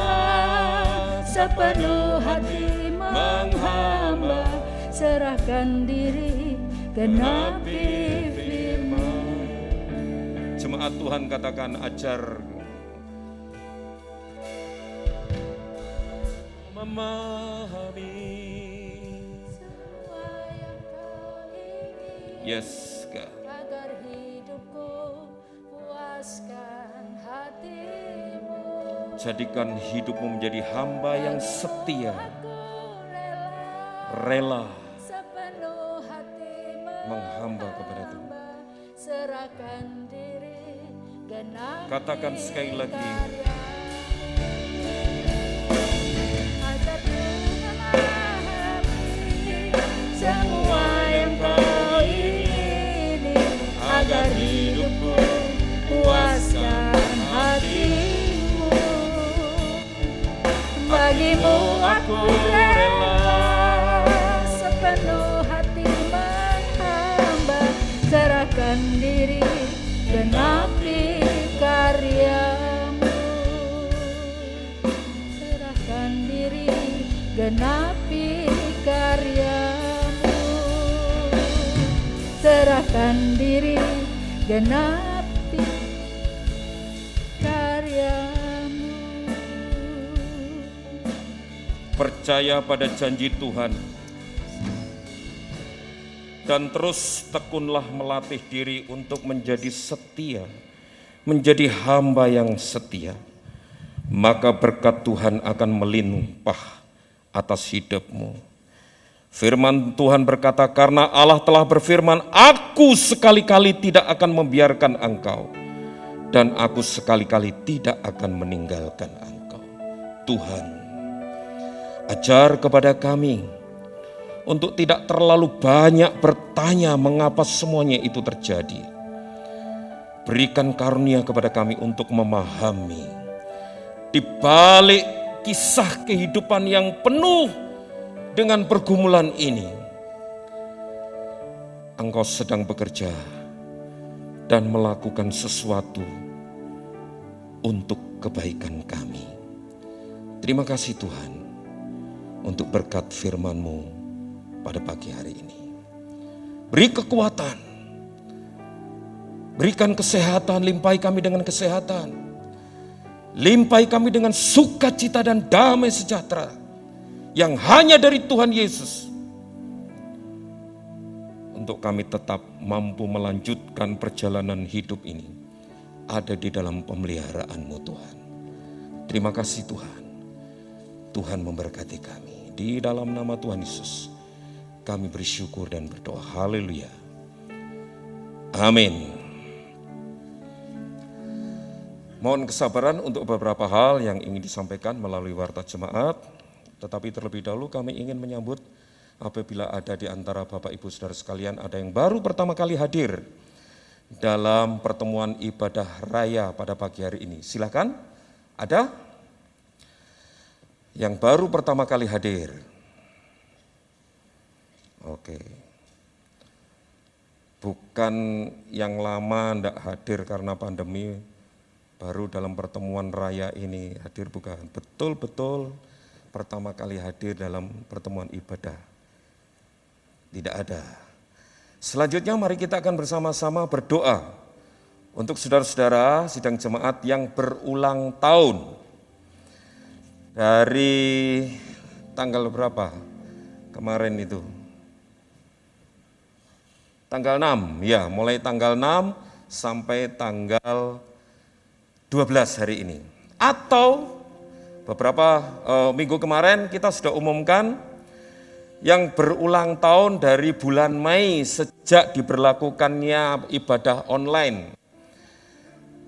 sepenuh hati menghamba, serahkan diri, genapi firman. Jemaat Tuhan katakan, ajar memahami. Semua yang Kau ingini, Yes, God. agar hidupku puaskan hatimu. Jadikan hidupmu menjadi hamba yang setia, Aku rela sepenuh hati menghamba kepada Tuhan. serahkan diri, genapi Katakan sekali lagi, karya. Ajarku memahami semua yang Kau ingini, agar hidupku puaskan hatimu. Bagimu aku rela sepenuh hati menghamba, serahkan diri, genapi karya-Mu. Serahkan diri, genapi karya-Mu. Serahkan diri, genapi karya-Mu. percaya pada janji Tuhan, dan terus tekunlah melatih diri untuk menjadi setia, menjadi hamba yang setia. Maka berkat Tuhan akan melimpah atas hidupmu. Firman Tuhan berkata, karena Allah telah berfirman, aku sekali-kali tidak akan membiarkan engkau, dan aku sekali-kali tidak akan meninggalkan engkau. Tuhan, ajar kepada kami untuk tidak terlalu banyak bertanya mengapa semuanya itu terjadi. Berikan karunia kepada kami untuk memahami di balik kisah kehidupan yang penuh dengan pergumulan ini, Engkau sedang bekerja dan melakukan sesuatu untuk kebaikan kami. Terima kasih Tuhan untuk berkat firman-Mu pada pagi hari ini. Beri kekuatan, berikan kesehatan, limpahi kami dengan kesehatan. Limpahi kami dengan sukacita dan damai sejahtera yang hanya dari Tuhan Yesus, untuk kami tetap mampu melanjutkan perjalanan hidup ini ada di dalam pemeliharaan-Mu Tuhan. Terima kasih Tuhan. Tuhan memberkati kami. Di dalam nama Tuhan Yesus kami bersyukur dan berdoa. Haleluya. Amin. Mohon kesabaran untuk beberapa hal yang ingin disampaikan melalui warta jemaat. Tetapi terlebih dahulu kami ingin menyambut apabila ada di antara Bapak Ibu Saudara sekalian ada yang baru pertama kali hadir dalam pertemuan ibadah raya pada pagi hari ini. Silakan, ada yang baru pertama kali hadir. Oke. Bukan yang lama tidak hadir karena pandemi, baru dalam pertemuan raya ini hadir, bukan. Betul-betul pertama kali hadir dalam pertemuan ibadah. Tidak ada. Selanjutnya mari kita akan bersama-sama berdoa untuk saudara-saudara sidang jemaat yang berulang tahun. Dari tanggal berapa kemarin itu? Tanggal 6, ya, mulai tanggal 6 sampai tanggal 12 hari ini. Atau beberapa minggu kemarin kita sudah umumkan yang berulang tahun dari bulan Mei sejak diberlakukannya ibadah online.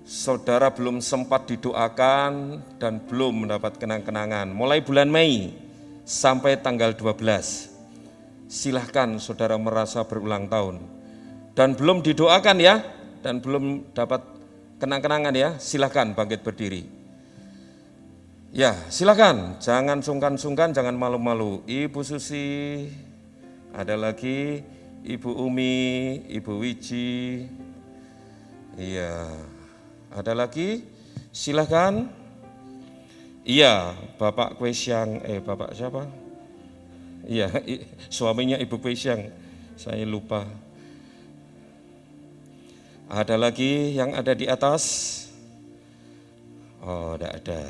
Saudara belum sempat didoakan dan belum mendapat kenang-kenangan. Mulai bulan Mei sampai tanggal 12. Silahkan saudara merasa berulang tahun. Dan belum didoakan ya, dan belum dapat kenang-kenangan ya, silahkan bangkit berdiri. Ya, silakan, jangan sungkan-sungkan, jangan malu-malu. Ibu Susi, ada lagi Ibu Umi, Ibu Wiji. Iya, ada lagi, silakan. Iya, Bapak Kwesyang, Bapak siapa? Iya, suaminya Ibu Kwesyang, saya lupa. Ada lagi yang ada di atas? Oh, tidak ada.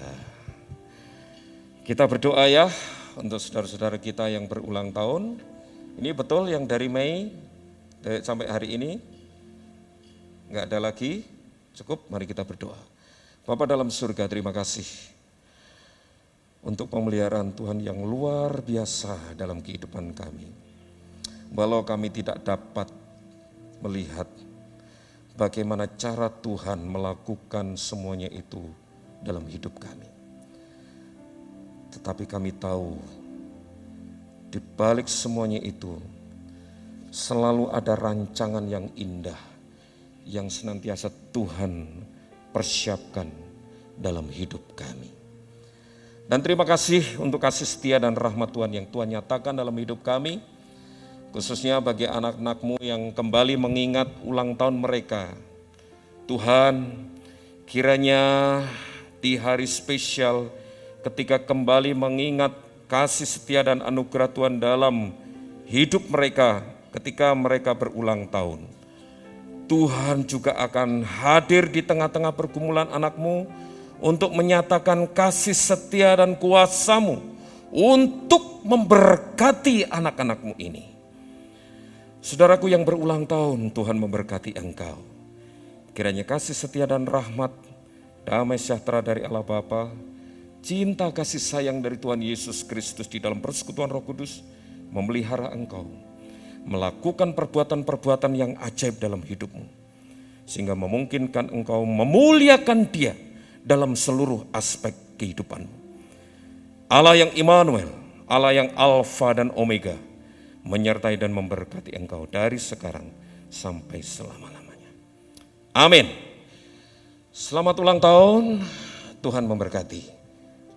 Kita berdoa ya untuk saudara-saudara kita yang berulang tahun. Ini betul yang dari Mei sampai hari ini. Enggak ada lagi. Cukup, mari kita berdoa. Bapa dalam surga, terima kasih untuk pemeliharaan Tuhan yang luar biasa dalam kehidupan kami. Walau kami tidak dapat melihat bagaimana cara Tuhan melakukan semuanya itu dalam hidup kami. Tetapi kami tahu di balik semuanya itu selalu ada rancangan yang indah yang senantiasa Tuhan persiapkan dalam hidup kami. Dan terima kasih untuk kasih setia dan rahmat Tuhan yang Tuhan nyatakan dalam hidup kami, khususnya bagi anak-anak-Mu yang kembali mengingat ulang tahun mereka. Tuhan, kiranya di hari spesial ketika kembali mengingat kasih setia dan anugerah Tuhan dalam hidup mereka ketika mereka berulang tahun. Tuhan juga akan hadir di tengah-tengah pergumulan anak-Mu untuk menyatakan kasih setia dan kuasa-Mu untuk memberkati anak-anak-Mu ini. Saudaraku yang berulang tahun, Tuhan memberkati engkau. Kiranya kasih setia dan rahmat, damai sejahtera dari Allah Bapa, cinta kasih sayang dari Tuhan Yesus Kristus di dalam persekutuan Roh Kudus memelihara engkau, melakukan perbuatan-perbuatan yang ajaib dalam hidupmu, sehingga memungkinkan engkau memuliakan Dia dalam seluruh aspek kehidupanmu. Allah yang Immanuel, Allah yang Alfa dan Omega, menyertai dan memberkati engkau dari sekarang sampai selama-lamanya. Amin. Selamat ulang tahun, Tuhan memberkati.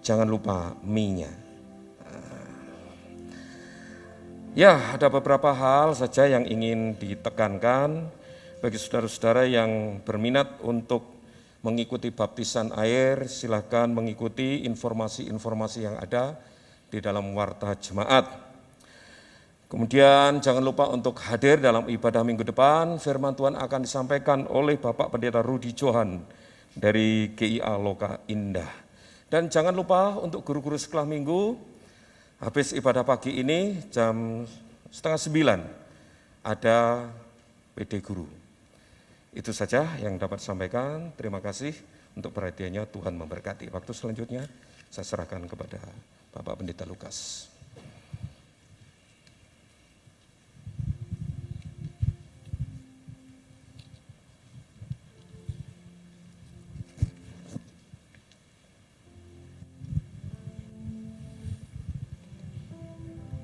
Jangan lupa mie-nya. Ya, ada beberapa hal saja yang ingin ditekankan bagi saudara-saudara yang berminat untuk mengikuti baptisan air. Silakan mengikuti informasi-informasi yang ada di dalam warta jemaat. Kemudian jangan lupa untuk hadir dalam ibadah minggu depan. Firman Tuhan akan disampaikan oleh Bapak Pendeta Rudi Johan dari GIA Loka Indah. Dan jangan lupa untuk guru-guru sekolah minggu, habis ibadah pagi ini jam 8:30 ada PD Guru. Itu saja yang dapat disampaikan. Terima kasih untuk perhatiannya, Tuhan memberkati. Waktu selanjutnya saya serahkan kepada Bapak Pendeta Lukas.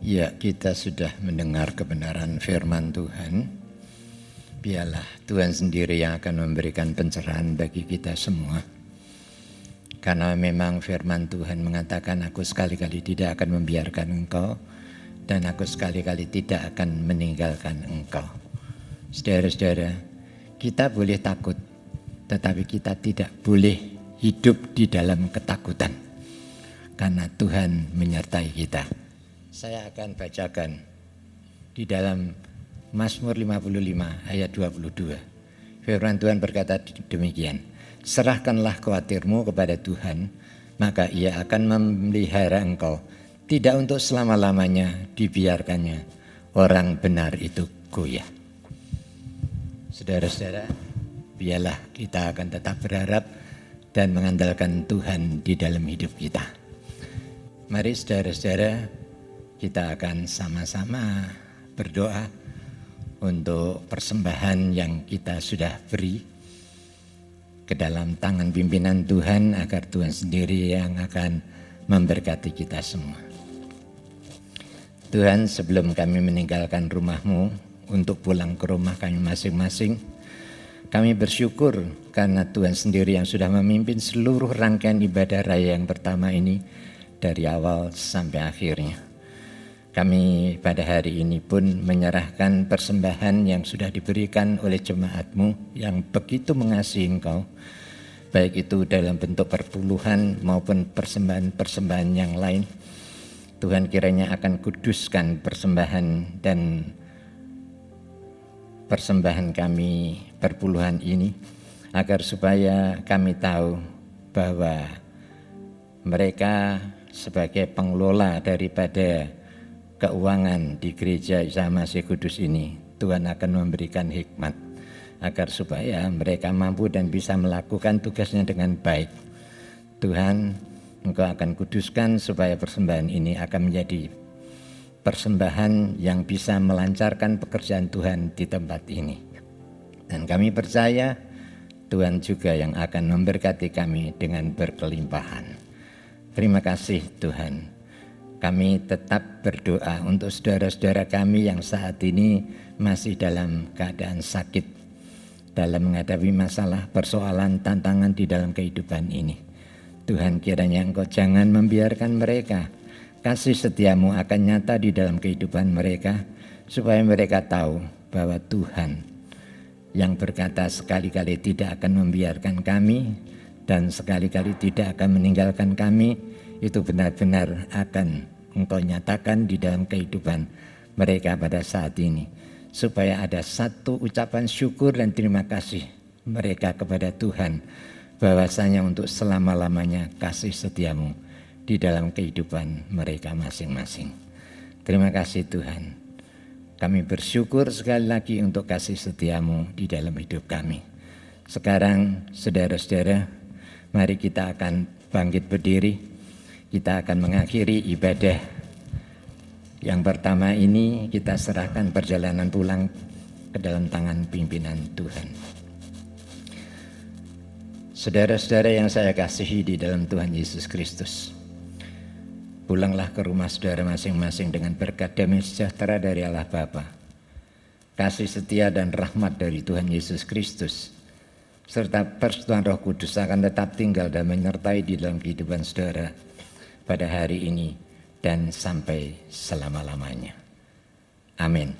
Ya, kita sudah mendengar kebenaran firman Tuhan. Biarlah Tuhan sendiri yang akan memberikan pencerahan bagi kita semua. Karena memang firman Tuhan mengatakan, aku sekali-kali tidak akan membiarkan engkau, dan aku sekali-kali tidak akan meninggalkan engkau. Saudara-saudara, kita boleh takut, tetapi kita tidak boleh hidup di dalam ketakutan. Karena Tuhan menyertai kita. Saya akan bacakan di dalam Mazmur 55 ayat 22. Firman Tuhan berkata demikian, serahkanlah khawatirmu kepada Tuhan, maka Ia akan memelihara engkau. Tidak untuk selama-lamanya dibiarkannya orang benar itu goyah. Saudara-saudara, biarlah kita akan tetap berharap dan mengandalkan Tuhan di dalam hidup kita. Mari saudara-saudara, kita akan sama-sama berdoa untuk persembahan yang kita sudah beri ke dalam tangan pimpinan Tuhan, agar Tuhan sendiri yang akan memberkati kita semua. Tuhan, sebelum kami meninggalkan rumah-Mu untuk pulang ke rumah kami masing-masing, kami bersyukur karena Tuhan sendiri yang sudah memimpin seluruh rangkaian ibadah raya yang pertama ini dari awal sampai akhirnya. Kami pada hari ini pun menyerahkan persembahan yang sudah diberikan oleh jemaat-Mu yang begitu mengasihi Engkau, baik itu dalam bentuk perpuluhan maupun persembahan-persembahan yang lain. Tuhan kiranya akan kuduskan persembahan dan persembahan kami perpuluhan ini, agar supaya kami tahu bahwa mereka sebagai pengelola daripada keuangan di gereja Isa Masih Kudus ini, Tuhan akan memberikan hikmat agar supaya mereka mampu dan bisa melakukan tugasnya dengan baik. Tuhan, Engkau akan kuduskan supaya persembahan ini akan menjadi persembahan yang bisa melancarkan pekerjaan Tuhan di tempat ini. Dan kami percaya Tuhan juga yang akan memberkati kami dengan berkelimpahan. Terima kasih Tuhan. Kami tetap berdoa untuk saudara-saudara kami yang saat ini masih dalam keadaan sakit, dalam menghadapi masalah, persoalan, tantangan di dalam kehidupan ini. Tuhan, kiranya Engkau jangan membiarkan mereka. Kasih setia-Mu akan nyata di dalam kehidupan mereka, supaya mereka tahu bahwa Tuhan yang berkata sekali-kali tidak akan membiarkan kami dan sekali-kali tidak akan meninggalkan kami, itu benar-benar akan Engkau nyatakan di dalam kehidupan mereka pada saat ini, supaya ada satu ucapan syukur dan terima kasih mereka kepada Tuhan, bahwasanya untuk selama-lamanya kasih setia-Mu di dalam kehidupan mereka masing-masing. Terima kasih Tuhan. Kami bersyukur sekali lagi untuk kasih setia-Mu di dalam hidup kami. Sekarang saudara-saudara, mari kita akan bangkit berdiri. Kita akan mengakhiri ibadah yang pertama ini. Kita serahkan perjalanan pulang ke dalam tangan pimpinan Tuhan. Saudara-saudara yang saya kasihi di dalam Tuhan Yesus Kristus, pulanglah ke rumah saudara masing-masing dengan berkat damai sejahtera dari Allah Bapa, kasih setia dan rahmat dari Tuhan Yesus Kristus, serta persekutuan Roh Kudus akan tetap tinggal dan menyertai di dalam kehidupan saudara pada hari ini dan sampai selama-lamanya. Amin.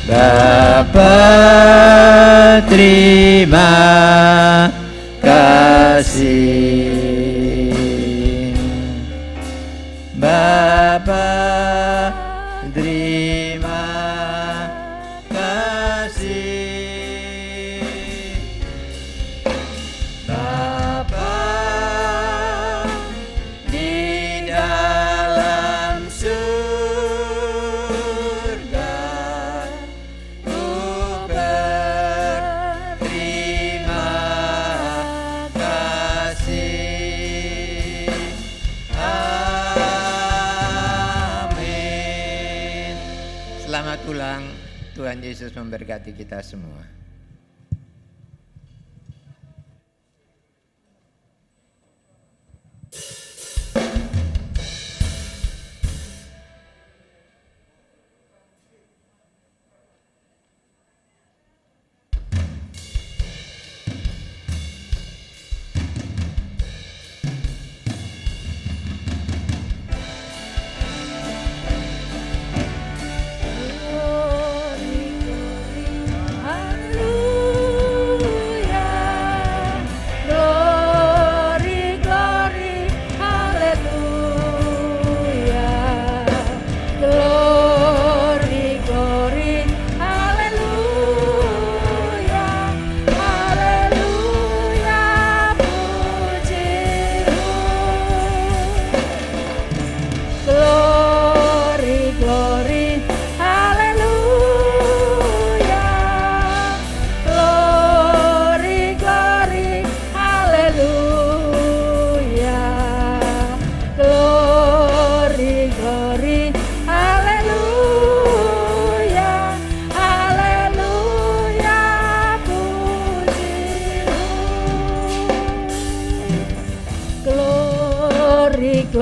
Bapa, terima kasih. Bapa, terima kasih. Bapa di dalam surga, selamat pulang. Tuhan Yesus memberkati kita semua. Glory, glory, hallelujah.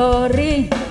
glory.